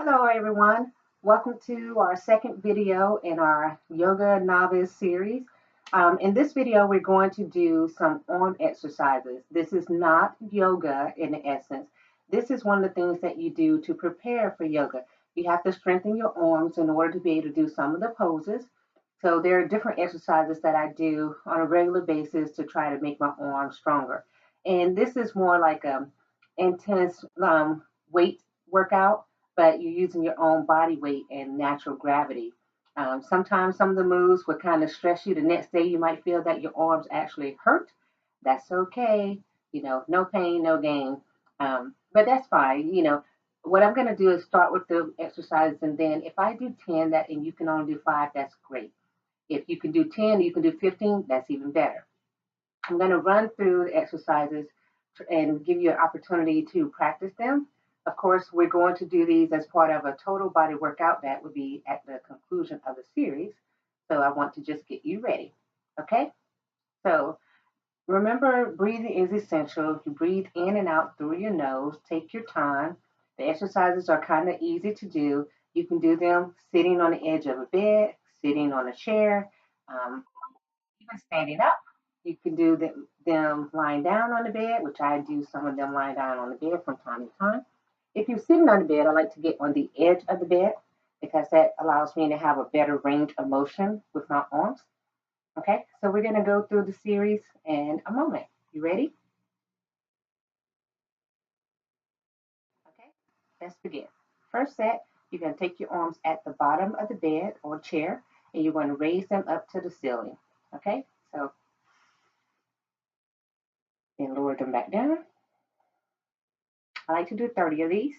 Hello everyone, welcome to our second video in our Yoga Novice series. In this video we're going to do some arm exercises. This is not yoga in essence. This is one of the things that you do to prepare for yoga. You have to strengthen your arms in order to be able to do some of the poses. So there are different exercises that I do on a regular basis to try to make my arms stronger. And this is more like a intense weight workout, but you're using your own body weight and natural gravity. Sometimes some of the moves will kind of stress you. The next day you might feel that your arms actually hurt. That's okay. No pain, no gain. But that's fine. What I'm going to do is start with the exercises, and then if I do 10 that and you can only do 5, that's great. If you can do 10, you can do 15, that's even better. I'm going to run through the exercises and give you an opportunity to practice them. Of course, we're going to do these as part of a total body workout that will be at the conclusion of the series. So I want to just get you ready. Okay? So remember, breathing is essential. You breathe in and out through your nose. Take your time. The exercises are kind of easy to do. You can do them sitting on the edge of a bed, sitting on a chair, even standing up. You can do them lying down on the bed, which I do some of them lying down on the bed from time to time. If you're sitting on the bed, I like to get on the edge of the bed because that allows me to have a better range of motion with my arms. Okay, so we're going to go through the series in a moment. You ready? Okay, let's begin. First set, you're going to take your arms at the bottom of the bed or chair and you're going to raise them up to the ceiling. Okay, so then lower them back down. I like to do 30 of these.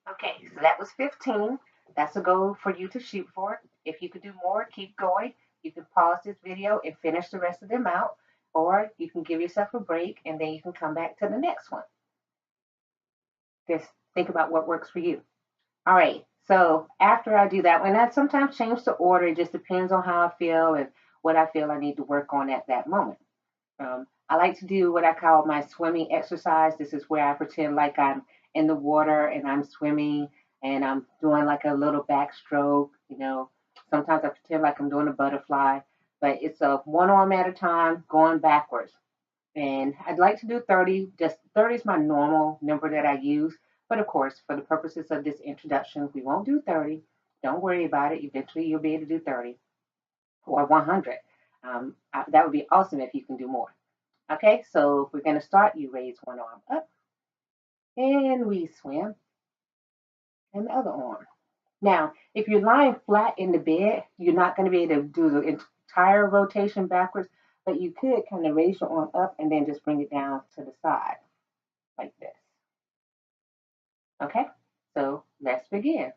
Okay, so that was 15. That's a goal for you to shoot for. If you could do more, keep going. You can pause this video and finish the rest of them out, or you can give yourself a break and then you can come back to the next one. Just think about what works for you. All right, so after I do that one, I sometimes change the order. It just depends on how I feel and what I feel I need to work on at that moment. I like to do what I call my swimming exercise. This is where I pretend like I'm in the water and I'm swimming and I'm doing like a little backstroke. Sometimes I pretend like I'm doing a butterfly, but it's a one arm at a time going backwards. And I'd like to do 30. Just 30 is my normal number that I use. But of course, for the purposes of this introduction, we won't do 30. Don't worry about it. Eventually, you'll be able to do 30 or 100. That would be awesome if you can do more. Okay, so we're going to start. You raise one arm up and we swim and the other arm. Now, if you're lying flat in the bed, you're not going to be able to do the entire rotation backwards, but you could kind of raise your arm up and then just bring it down to the side like this. Okay, so let's begin.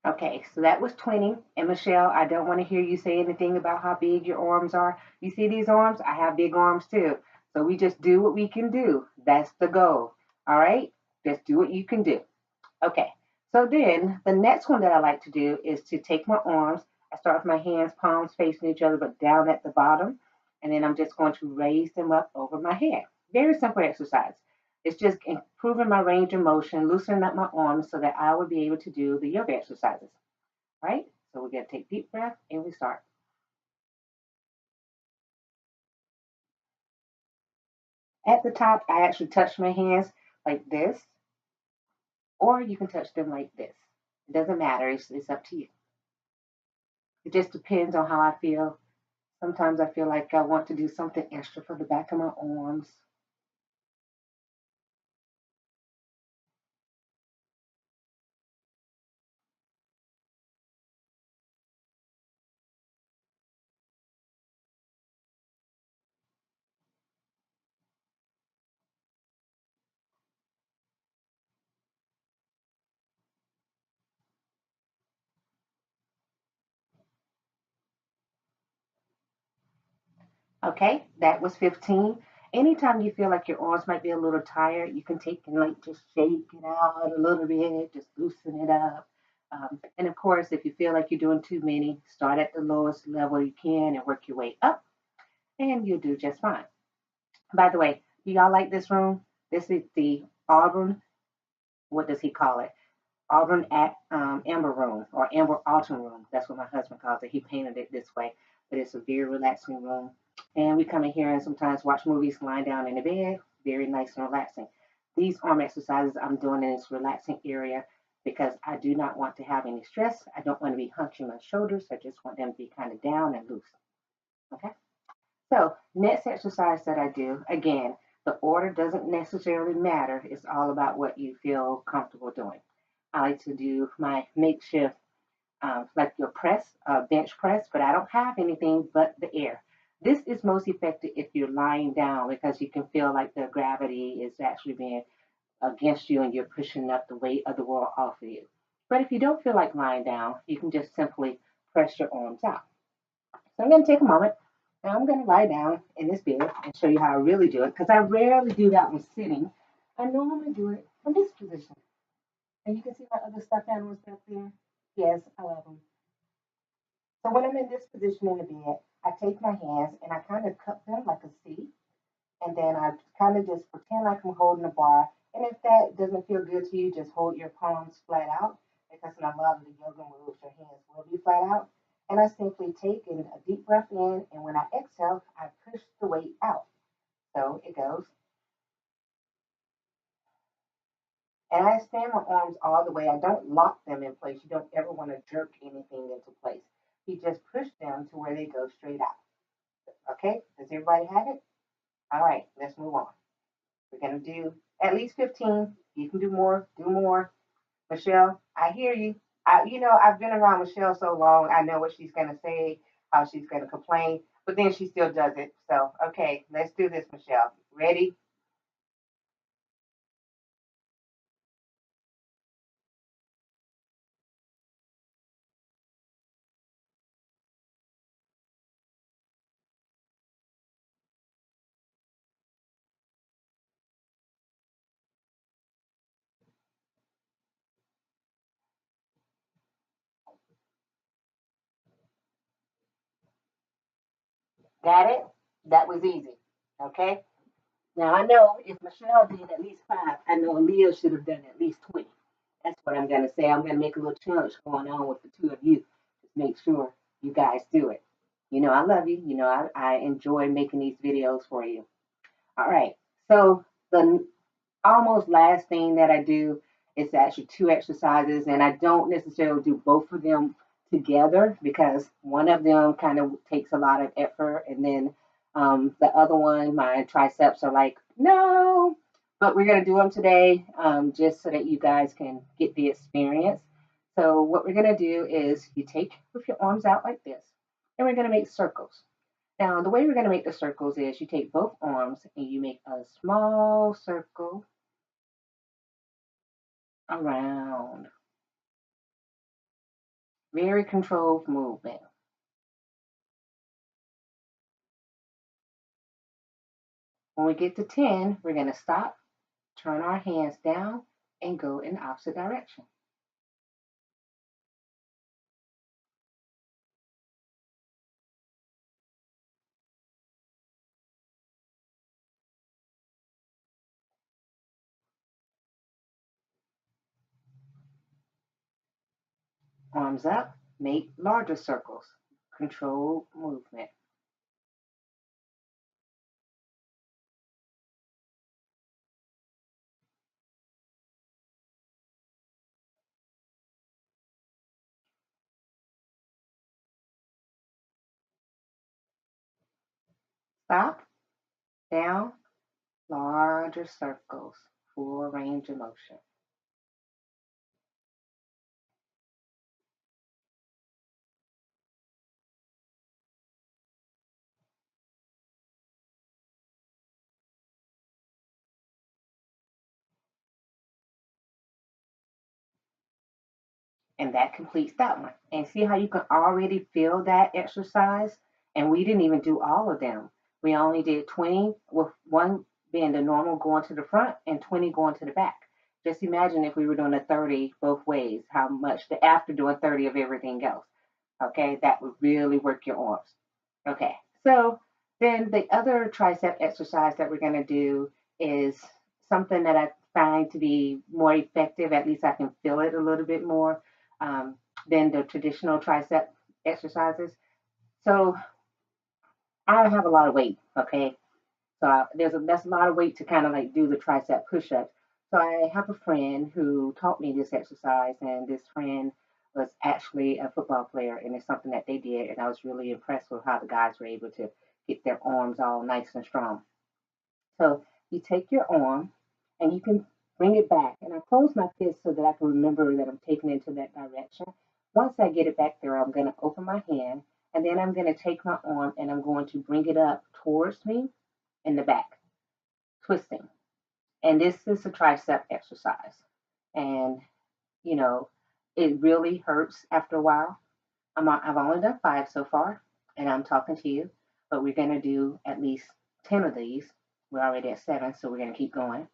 Okay, so that was 20. And Michelle, I don't want to hear you say anything about how big your arms are. You see these arms? I have big arms too. So we just do what we can do. That's the goal. All right? Just do what you can do. Okay, so then the next one that I like to do is to take my arms. I start with my hands, palms facing each other, but down at the bottom. and then I'm just going to raise them up over my head. Very simple exercise. It's just improving my range of motion, loosening up my arms so that I will be able to do the yoga exercises. All right? So we're going to take a deep breath and we start. At the top, I actually touch my hands like this, or you can touch them like this. It doesn't matter. It's up to you. It just depends on how I feel. Sometimes I feel like I want to do something extra for the back of my arms. Okay, that was 15. Anytime you feel like your arms might be a little tired, you can take and like just shake it out a little bit, just loosen it up. And of course, if you feel like you're doing too many, start at the lowest level you can and work your way up, and you'll do just fine. By the way, do y'all like this room? This is the Auburn, what does he call it? Auburn at Amber Room or Amber Autumn Room. That's what my husband calls it. He painted it this way, but it's a very relaxing room. And we come in here and sometimes watch movies lying down in the bed. Very nice and relaxing. These arm exercises I'm doing in this relaxing area because I do not want to have any stress. I don't want to be hunching my shoulders. I just want them to be kind of down and loose. Okay. So next exercise that I do, again, the order doesn't necessarily matter. It's all about what you feel comfortable doing. I like to do my makeshift, like your press, bench press, but I don't have anything but the air. This is most effective if you're lying down because you can feel like the gravity is actually being against you and you're pushing up the weight of the world off of you. But if you don't feel like lying down, you can just simply press your arms out. So I'm going to take a moment and I'm going to lie down in this bed and show you how I really do it because I rarely do that one sitting. I normally do it from this position. And you can see my other stuffed animals back there. Yes, I love them. So when I'm in this position in the bed, I take my hands and I kind of cup them like a C. And then I kind of just pretend like I'm holding a bar. And if that doesn't feel good to you, just hold your palms flat out. Because in a lot of the yoga moves, your hands will be flat out. And I simply take in a deep breath in. And when I exhale, I push the weight out. So it goes. And I extend my arms all the way. I don't lock them in place. You don't ever want to jerk anything into place. You just push them to where they go straight out. Okay? Does everybody have it? All right, let's move on. We're going to do at least 15. You can do more, do more. Michelle, I hear you. I've been around Michelle so long, I know what she's going to say, how she's going to complain, but then she still does it. So, okay, let's do this, Michelle. Ready? Got it? That was easy. Okay? Now I know if Michelle did at least 5, I know Leah should have done at least 20. That's what I'm gonna say. I'm gonna make a little challenge going on with the two of you. Just make sure you guys do it. You know I love you. I enjoy making these videos for you. All right. So the almost last thing that I do is actually two exercises, and I don't necessarily do both of them together because one of them kind of takes a lot of effort, and then the other one, my triceps are like, no, but we're going to do them today just so that you guys can get the experience. So, what we're going to do is you take with your arms out like this, and we're going to make circles. Now, the way we're going to make the circles is you take both arms and you make a small circle around. Very controlled movement. When we get to 10, we're going to stop, turn our hands down, and go in the opposite direction. Arms up, make larger circles. Control movement. Stop, down, larger circles. Full range of motion. And that completes that one. And see how you can already feel that exercise? And we didn't even do all of them. We only did 20 with one being the normal going to the front and 20 going to the back. Just imagine if we were doing a 30 both ways, how much the after doing 30 of everything else. Okay, that would really work your arms. Okay, so then the other tricep exercise that we're going to do is something that I find to be more effective. At least I can feel it a little bit more um, than the traditional tricep exercises. So I have a lot of weight. Okay, so that's a lot of weight to kind of like do the tricep push-ups. So I have a friend who taught me this exercise, and this friend was actually a football player, and it's something that they did, and I was really impressed with how the guys were able to get their arms all nice and strong. So you take your arm, and you can bring it back, and I close my fist so that I can remember that I'm taking it into that direction. Once I get it back there, I'm going to open my hand, and then I'm going to take my arm, and I'm going to bring it up towards me in the back, twisting. And this is a tricep exercise. And, you know, it really hurts after a while. I've only done 5 so far, and I'm talking to you, but we're going to do at least 10 of these. We're already at 7, so we're going to keep going.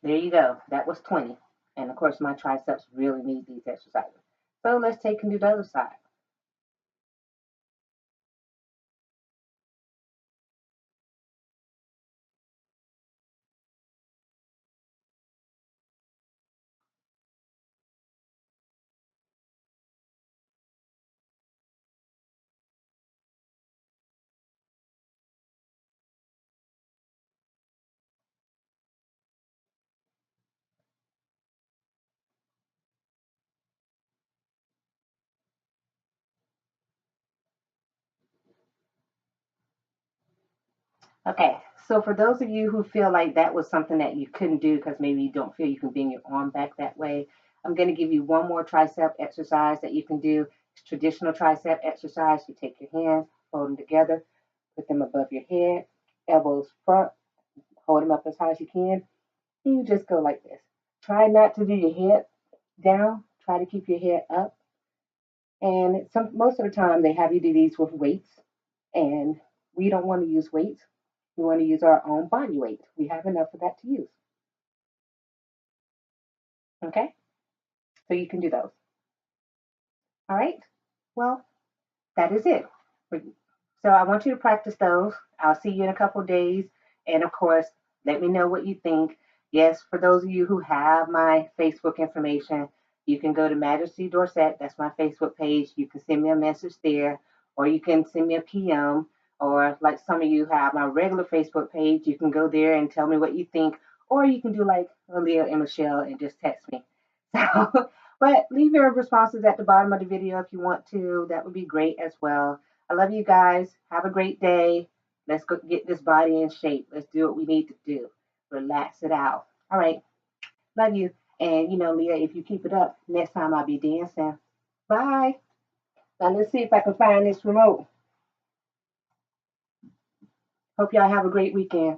There you go. That was 20. And of course, my triceps really need these exercises. So let's take and do the other side. Okay, so for those of you who feel like that was something that you couldn't do because maybe you don't feel you can bend your arm back that way, I'm going to give you one more tricep exercise that you can do. It's traditional tricep exercise. You take your hands, hold them together, put them above your head, elbows front, hold them up as high as you can, and you just go like this. Try not to do your head down. Try to keep your head up. And most of the time they have you do these with weights, and we don't want to use weights. We want to use our own body weight. We have enough of that to use. Okay? So you can do those. All right? Well, that is it. So I want you to practice those. I'll see you in a couple of days. And of course, let me know what you think. Yes, for those of you who have my Facebook information, you can go to Majesty Dorset. That's my Facebook page. You can send me a message there, or you can send me a PM, or like some of you have my regular Facebook page, you can go there and tell me what you think, or you can do like Aaliyah and Michelle and just text me. So, but leave your responses at the bottom of the video if you want to. That would be great as well. I love you guys. Have a great day. Let's go get this body in shape. Let's do what we need to do. Relax it out. All right. Love you. And you know, Leah, if you keep it up, next time I'll be dancing. Bye. Now let's see if I can find this remote. Hope y'all have a great weekend.